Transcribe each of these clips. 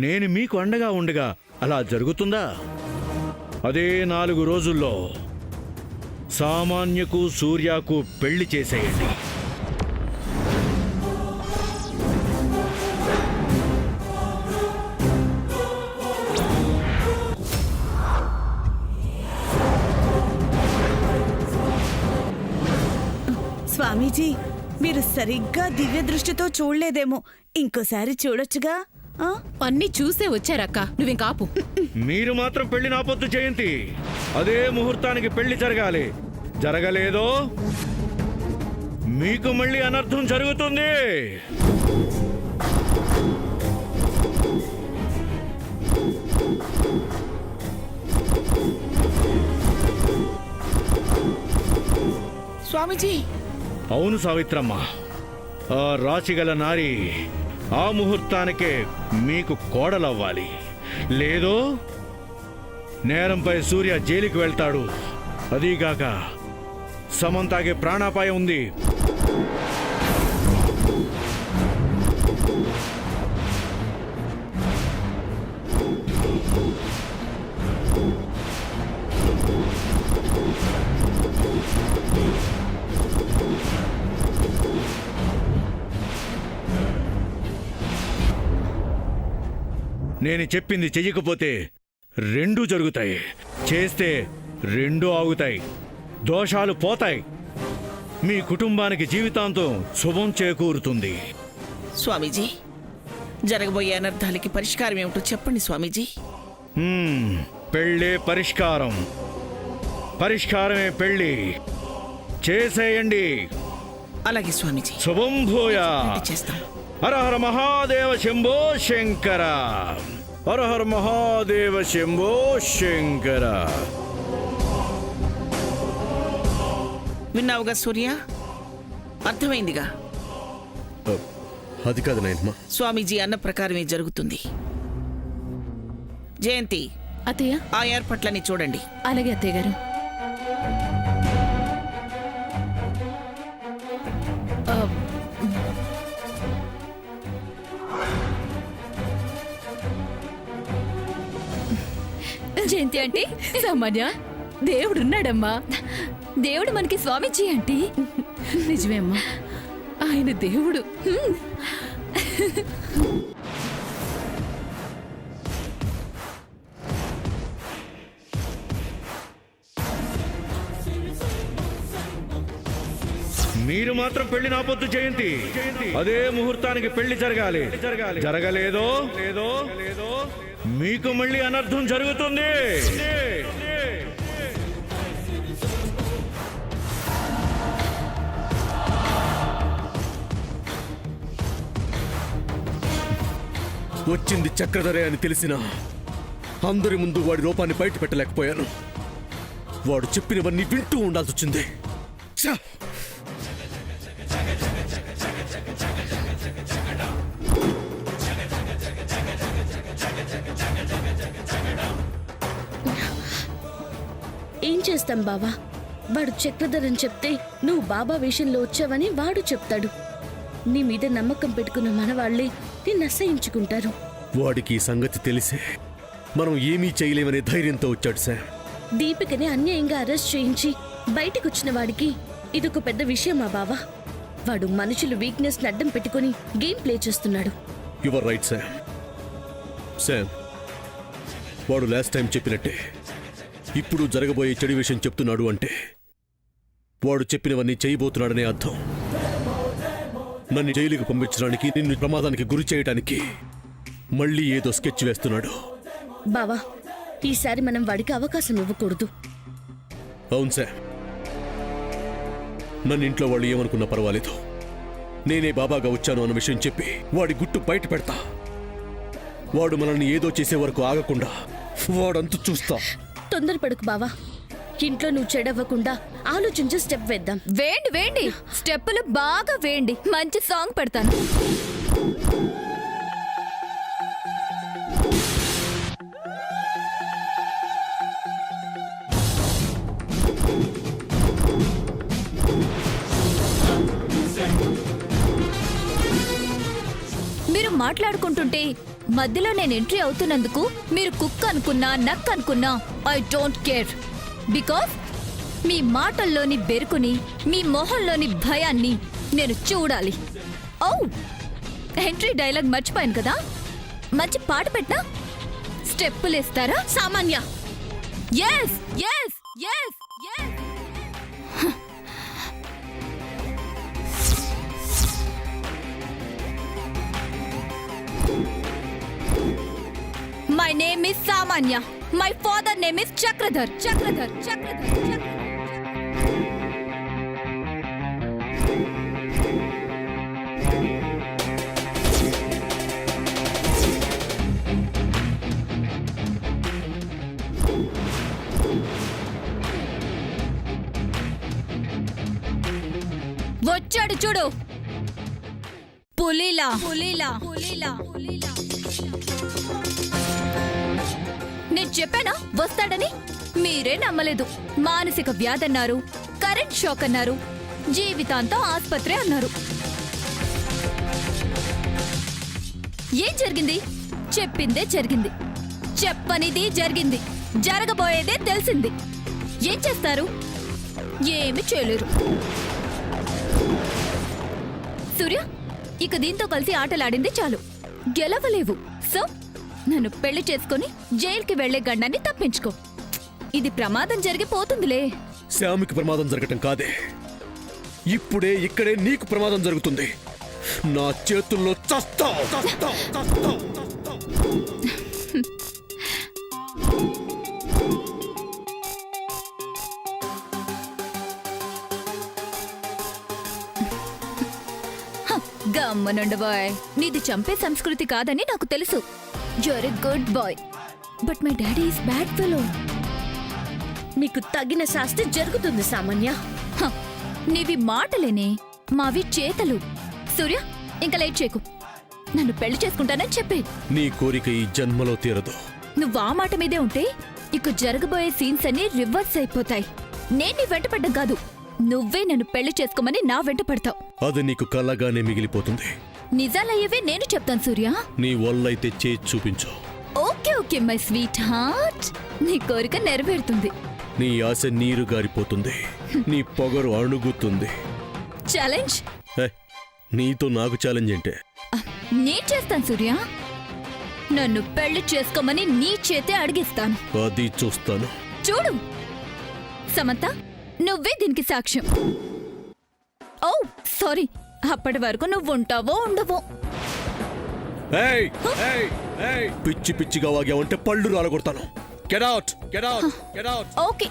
నేను మీకు అండగా ఉండగా అలా జరుగుతుందా? అదే 4 రోజుల్లో సామాన్యకు సూర్యకు పెళ్లి చేసేయండి. స్వామీజీ, మీరు సరిగ్గా దివ్య దృష్టితో చూడలేదేమో, ఇంకోసారి చూడొచ్చుగా. అన్నీ చూసే వచ్చారక్క, నువ్వింకాపు. మీరు మాత్రం పెళ్లి నాపొద్దు జయంతి. అదే ముహూర్తానికి పెళ్లి జరగాలి. జరగలేదో మీకు మళ్ళీ అనర్థం జరుగుతుంది. స్వామీజీ. అవును సావిత్రమ్మ, ఆ రాశిగల నారి ఆ ముహూర్తానికే మీకు కోడలవ్వాలి. లేదో నేరంపై సూర్య జైలుకి వెళ్తాడు. అదీగాక సమంతాకి ప్రాణాపాయం ఉంది. నేను చెప్పింది చెయ్యకపోతే 2 జరుగుతాయి, చేస్తే 2 ఆగుతాయి. దోషాలు పోతాయి. మీ కుటుంబానికి జీవితాంతం శుభం చేకూరుతుంది. స్వామీజీ, జరగబోయే అనర్థాలకి పరిష్కారం ఏమిటో చెప్పండి స్వామీజీ. పెళ్ళే పరిష్కారం, పరిష్కారమే పెళ్ళి. చేసేయండి. అలాగే స్వామీజీ, శుభం భూయా. చేస్తాం. హర హర మహాదేవ శంభో శంకర. హర హర మహాదేవ శంభో శంకర. విన్నావుగా సూర్య, అర్థమైందిగా. అది కాదు నాయనమ్మ. స్వామీజీ అన్న ప్రకారమే జరుగుతుంది. జయంతి, అత్తయ్య, ఆ ఏర్పాట్లని చూడండి. అలాగే అత్తయ్య గారు. జయంతి అంటే సామాన్య, దేవుడున్నాడమ్మా. దేవుడు మనకి స్వామీజీ అంటే నిజమే అమ్మా, ఆయన దేవుడు. మీరు మాత్రం పెళ్లి నాపొద్దు జయంతి. అదే ముహూర్తానికి పెళ్లి జరగాలి. జరగలేదో మీకు మళ్ళీ అనర్థం జరుగుతుంది. వచ్చింది చక్రధరే అని తెలిసినా అందరి ముందు వాడి రూపాన్ని బయట పెట్టలేకపోయాను. వాడు చెప్పినవన్నీ వింటూ ఉండాల్సి వచ్చింది. ఏం చేస్తాం బావా? వాడు చక్రధరని చెప్తే నువ్వు బాబా విషయంలో వచ్చావని వాడు చెప్తాడు. నీ మీద నమ్మకం పెట్టుకున్న మనవాళ్లే నిన్ను అసహించుకుంటారు. వాడికి ఈ సంగతి తెలిసే మనం ఏమీ చేయలేమనే ధైర్యంతో వచ్చాడు సార్. దీపికని అన్యాయంగా అరెస్ట్ చేయించి బయటకొచ్చిన వాడికి ఇదొక పెద్ద విషయమా బావా? వాడు మనుషులు వీక్నెస్ అడ్డం పెట్టుకుని గేమ్ ప్లే చేస్తున్నాడు. Your right sir. సార్, వాడు లాస్ట్ టైం చెప్పినట్టే ఇప్పుడు జరగబోయే చెడు విషయం చెప్తున్నాడు అంటే వాడు చెప్పినవన్నీ చేయబోతున్నాడనే అర్థం. నన్ను జైలుకి పంపించడానికి, నిన్ను ప్రమాదానికి గురి చేయడానికి మళ్ళీ ఏదో స్కెచ్ వేస్తున్నాడు. బావా, ఈసారి మనం వాడికి అవకాశం ఇవ్వకూడదు. అవును సార్. నన్ను ఇంట్లో వాళ్ళు ఏమనుకున్నా పర్వాలేదు, నేనే బాబాగా వచ్చాను అన్న విషయం చెప్పి వాడి గుట్టు బయట పెడతా. వాడు మనల్ని ఏదో చేసే వరకు ఆగకుండా వాడంతు చూస్తా. తొందరపడుకు బావా. ఇంట్లో నువ్వు చెడవ్వకుండా ఆలోచించి స్టెప్ వేద్దాం. వేండి వేండి, స్టెప్పులు బాగా వేండి. మంచి సాంగ్ పెడతాను. మీరు మాట్లాడుకుంటుంటే మధ్యలో నేను ఎంట్రీ అవుతున్నందుకు మీరు కుక్క అనుకున్నా నక్ అనుకున్నా ఐ డోంట్ కేర్. బికాస్ మీ మాటల్లోని బెరుకుని మీ మొహంలోని భయాన్ని నేను చూడాలి. ఓ ఎంట్రీ డైలాగ్ మర్చిపోయాను కదా, మంచి పాట పెట్టినా స్టెప్పులేస్తారా? Samanya, yes yes yes yes. My name is Samanya. My father name is Chakradhar. Chakradhar. Chakradhar. Chakradhar. వచ్చాడు చూడు, పులిలా పులిలా పులిలా పులిలా. నేను చెప్పానా వస్తాడని? మీరే నమ్మలేదు. మానసిక వ్యాధి అన్నారు, కరెంట్ షాక్ అన్నారు, జీవితాంతం ఆస్పత్రి అన్నారు. ఏం జరిగింది? చెప్పిందే జరిగింది, చెప్పనిది జరిగింది, జరగబోయేదే తెలిసింది. ఏం చేస్తారు? ఏమి చేయలేరు. సూర్య, ఇక దీంతో కలిసి ఆటలాడింది చాలు, గెలవలేవు. సో నన్ను పెళ్లి చేసుకుని జైలుకి వెళ్లే గండాన్ని తప్పించుకో. ఇది ప్రమాదం జరిగిపోతుందిలే. శ్యామికి ప్రమాదం జరగటం కాదే, ఇప్పుడే ఇక్కడే నీకు ప్రమాదం జరుగుతుంది. నా చేతుల్లో చస్తావ్, చస్తావ్, చస్తావ్, చస్తావ్. గమ్మనుండు బాయ్, నీది చంపే సంస్కృతి కాదని నాకు తెలుసు. You're a good boy, but my daddy is bad fellow. మీకు తగిన శాస్తి జరుగుతుంది సామాన్య. నీవి మాటలేనే, మావి చేతలు. సూర్య, ఇంకా లేట్ చేయకు, నన్ను పెళ్లి చేసుకుంటానని చెప్పే. నీ కోరిక ఈ జన్మలో తీరదు. నువ్వు ఆ మాట మీదే ఉంటే ఇక జరగబోయే సీన్స్ అన్ని రివర్స్ అయిపోతాయి. నేను నీ వెంట పడ్డం కాదు, నువ్వే నన్ను పెళ్లి చేసుకోమని నా వెంట పడతావు. అది నీకు కలగానే మిగిలిపోతుంది. నిజాలయ్యేవే నేను చెప్తాను సూర్య. నీ వల్లైతే చేసి చూపించు. Okay okay my sweet heart, నీ కోరిక నెరవేరుతుంది. నీ ఆశ నీరు గారిపోతుంది, నీ పొగరు అణుగుతుంది. ఛాలెంజ్? హే, నీతో నాకు ఛాలెంజ్ ఏంటే? నేను చేస్తాను సూర్య, నన్ను పెళ్లి చేసుకోమని నీ చేతే అడిగిస్తాను. అది చూస్తాను. చూడు సమంత, నువ్వే దీనికి సాక్ష్యం. ఓ సారీ, అప్పటి వరకు నువ్వు ఉంటావో ఉండవో. ఏయ్, ఏయ్, ఏయ్, పిచ్చి పిచ్చిగా వాగావంటే పళ్ళు రాలగొడతాను. Get out, get out, get out. Okay,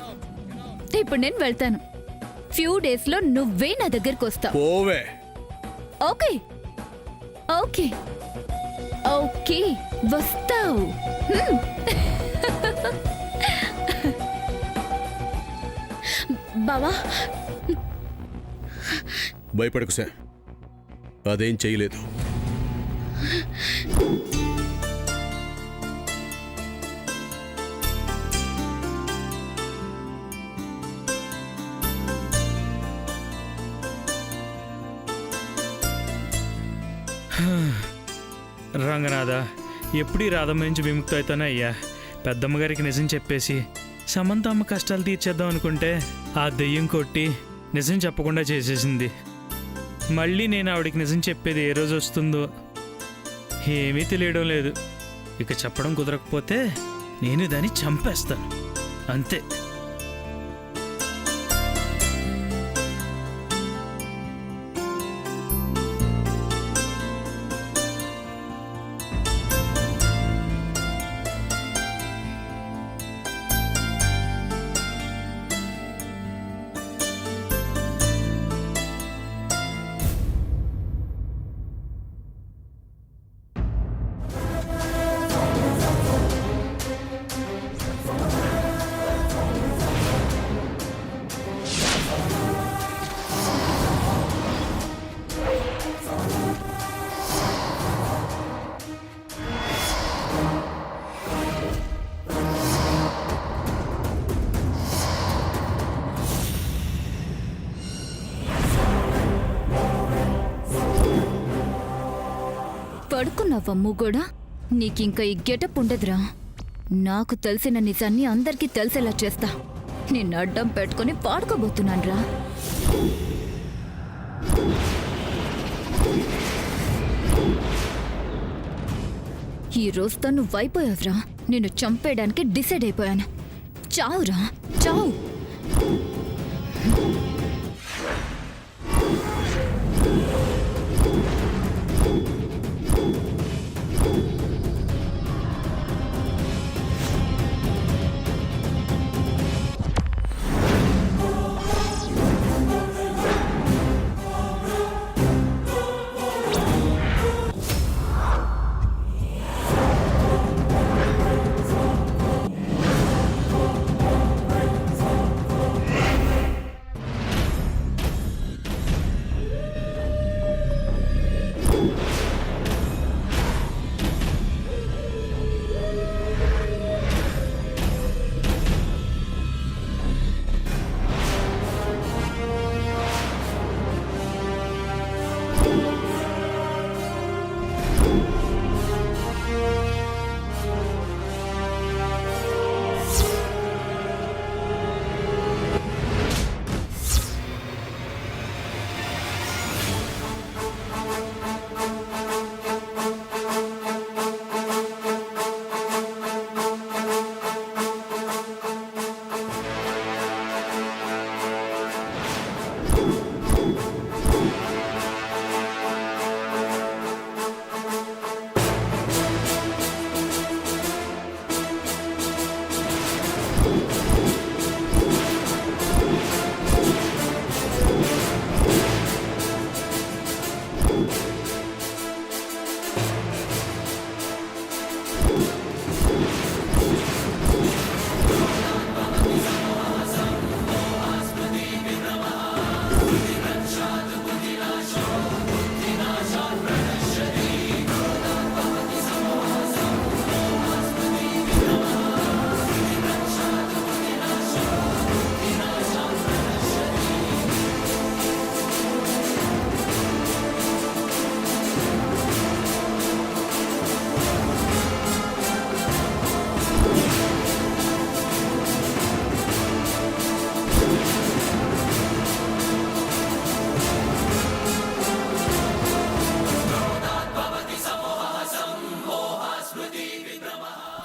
ఇప్పుడు నేను వెళ్తాను. ఫ్యూ డేస్ లో నువ్వే నా దగ్గరికి వస్తావు. పోవే. ఓకే ఓకే ఓకే, వస్తావు. బావా, భయపడకు సార్, అదేం చేయలేదు. రంగనాథ, ఎప్పుడు ఈ రాధమ్మ నుంచి విముక్తి అవుతానే అయ్యా. పెద్దమ్మగారికి నిజం చెప్పేసి సమంత అమ్మ కష్టాలు తీర్చేద్దాం అనుకుంటే ఆ దెయ్యం కొట్టి నిజం చెప్పకుండా చేసేసింది. మళ్ళీ నేను ఆవిడికి నిజం చెప్పేది ఏ రోజు వస్తుందో ఏమీ తెలియడం లేదు. ఇక చెప్పడం కుదరకపోతే నేను దాన్ని చంపేస్తాను, అంతే. పడుకున్నావమ్ము కూడా? నీకింక ఈ గెటప్ ఉండదురా. నాకు తెలిసిన నిజాన్ని అందరికీ తెలిసేలా చేస్తా. నిన్ను అడ్డం పెట్టుకుని పాడుకోబోతున్నాన్రా. ఈ రోజుతో నువ్వు అయిపోయావురా. నిన్ను చంపేయడానికి డిసైడ్ అయిపోయాను. చావురా, చావు.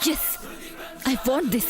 Yes, I want this.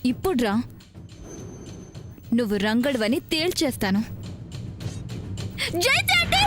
ఇప్పుడ్రా నువ్వు రంగడువని తేల్చేస్తాను. జైత్యాటి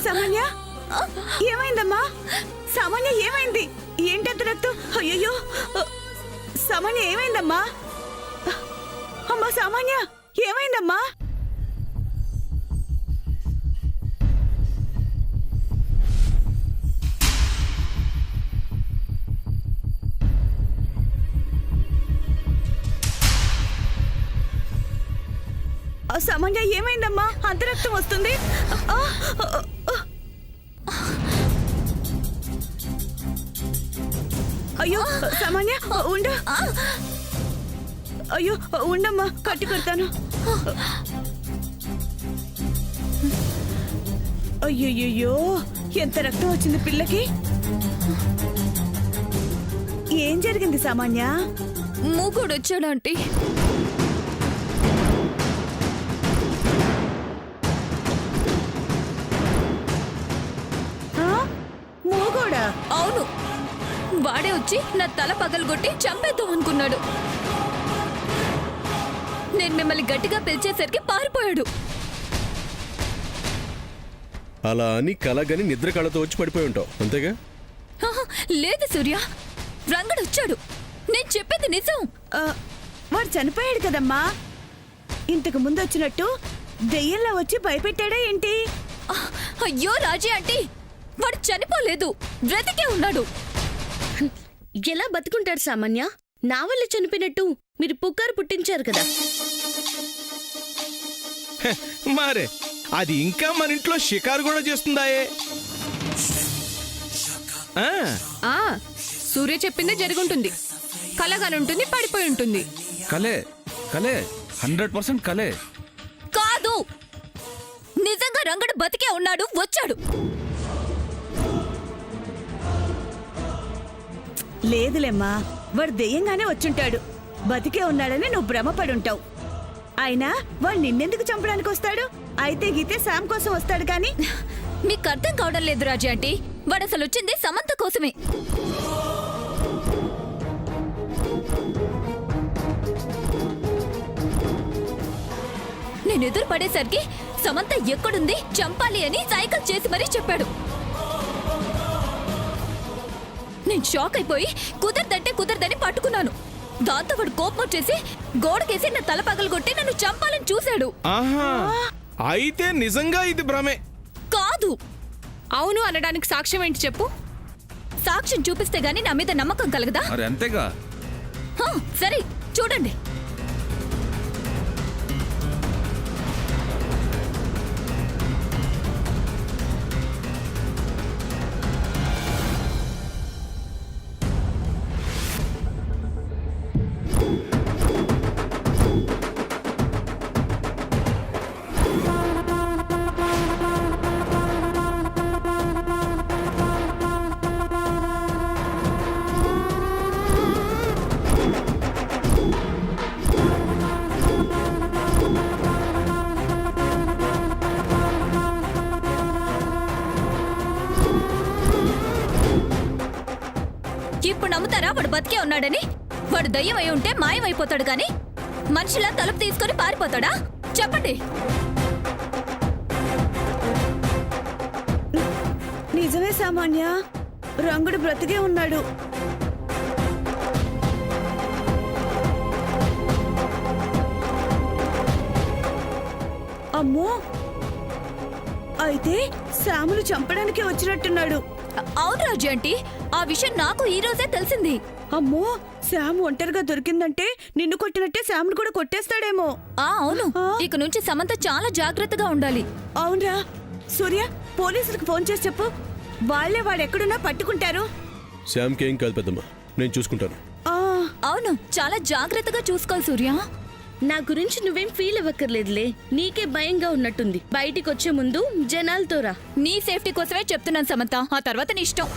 సామాన్య ఏమైందమ్మా? సామాన్య ఏమైంది? ఏంటంత రక్తం? అయ్యయ్యో సామాన్య ఏమైందమ్మా? అమ్మా సామాన్య ఏమైందమ్మా? సామాన్య ఏమైందమ్మా? అంత రక్తం వస్తుంది. ఆ, ఆ, ఆ. అయ్యో సామాన్య ఉండు. అయ్యో ఉండమ్మా, కట్టి కొడతాను. అయ్యయ్యో, ఎంత రక్తం వచ్చింది పిల్లకి. ఏం జరిగింది సామాన్య? మూగుడు వచ్చాడు ఆంటీ. మూగోడా? అవును, వాడే వచ్చి నా తల పగలగొట్టి చంపేద్దాం అనుకున్నాడు. నేను మిమ్మల్ని గట్టిగా పిలిచేసరికి పారిపోయాడు. అలా అని కలగని నిద్ర కళ్ళతో వచ్చి పడిపోయి ఉంటావు అంతేగా? ఆహా, లేదు సూర్య, రంగడు వచ్చాడు. నేను చెప్పేది నిజం. వాడు చనిపోయాడు కదమ్మా. ఇంతకు ముందు వచ్చినట్టు దెయ్యంలో వచ్చి భయపెట్టాడా ఏంటి? అయ్యో రాజీ ఆంటీ, వాడు చనిపోలేదు, బ్రతికే ఉన్నాడు. ఎలా బతుకుంటాడు సామాన్య? నా వల్ల చనిపోయినట్టు మీరు పుకారు పుట్టించారు కదా. మారే అది ఇంకా మన ఇంట్లో షికారు కూడా చేస్తుందాయే. సూర్య చెప్పిందే జరుగుంటుంది. కలగానుంటుంది, పడిపోయి ఉంటుంది. కలే కలే 100% కలే. కాదు, నిజంగా రంగడు బతికే ఉన్నాడు, వచ్చాడు. లేదులేమ్మా, వాడు దెయ్యంగానే వచ్చుంటాడు. బతికే ఉన్నాడని నువ్వు భ్రమపడుంటావు. అయినా వాడు నిన్నెందుకు చంపడానికి వస్తాడు? అయితే గీతే శామ్ కోసం వస్తాడు కానీ. మీకు అర్థం కావడం లేదు రాజీ ఆంటీ, వాడు అసలు వచ్చింది సమంత కోసమే. నేను ఎదురు పడేసరికి సమంత ఎక్కడుంది, చంపాలి అని సైకిల్ చేసి మరీ చెప్పాడు. నేను షాక్ అయిపోయి కుదరదంటే కుదరదని పట్టుకున్నాను. దాంతో వాడు కోపం వచ్చేసి గోడకేసి నా తల పగలగొట్టి నన్ను చంపాలని చూశాడు. ఆహా, అయితే నిజంగా ఇది భ్రమే. కాదు. అవును అనడానికి సాక్ష్యం ఏంటి చెప్పు? సాక్ష్యం చూపిస్తే గానీ నా మీద నమ్మకం కలగదా? మరి అంతేగా. హా, సరే చూడండి. ఇప్పుడు నమ్ముతారా వాడు బతికే ఉన్నాడని? వాడు దయ్యం అయి ఉంటే మాయమైపోతాడు గాని మనిషిలా తలుపు తీసుకొని పారిపోతాడా? చెప్పండి. నిజమే సామాన్య, రంగుడు బ్రతికే ఉన్నాడు. అమ్మో, అయితే శాములు చంపడానికి వచ్చినట్టున్నాడు. అవును రాజు ఆంటీ, ఆ విషయం నాకు ఈ రోజే తెలిసింది. అమ్మో, శామ్ ఒంటరిగా దొరికిందంటే నిన్ను కొట్టినట్టే శామ్ను కూడా కొట్టేస్తాడేమో. అవును, ఇక నుంచి సమంత చాలా జాగ్రత్తగా ఉండాలి. అవునరా సూర్య, పోలీసులకు ఫోన్ చేసి చెప్పు. వాళ్లే వాడెక్కడున్నా పట్టుకుంటారు. శ్యామ్కి ఏం కాదు పెద్దమ్మా, నేను చూసుకుంటాను. అవును, చాలా జాగ్రత్తగా చూసుకోవాలి సూర్య. నా గురించి నువ్వేం ఫీల్ అవ్వక్కర్లేదులే. నీకే భయంగా ఉన్నట్టుంది. బయటికి వచ్చే ముందు జనాలతో రా. నీ సేఫ్టీ కోసమే చెప్తున్నాను సమంత, ఆ తర్వాత నీ ఇష్టం.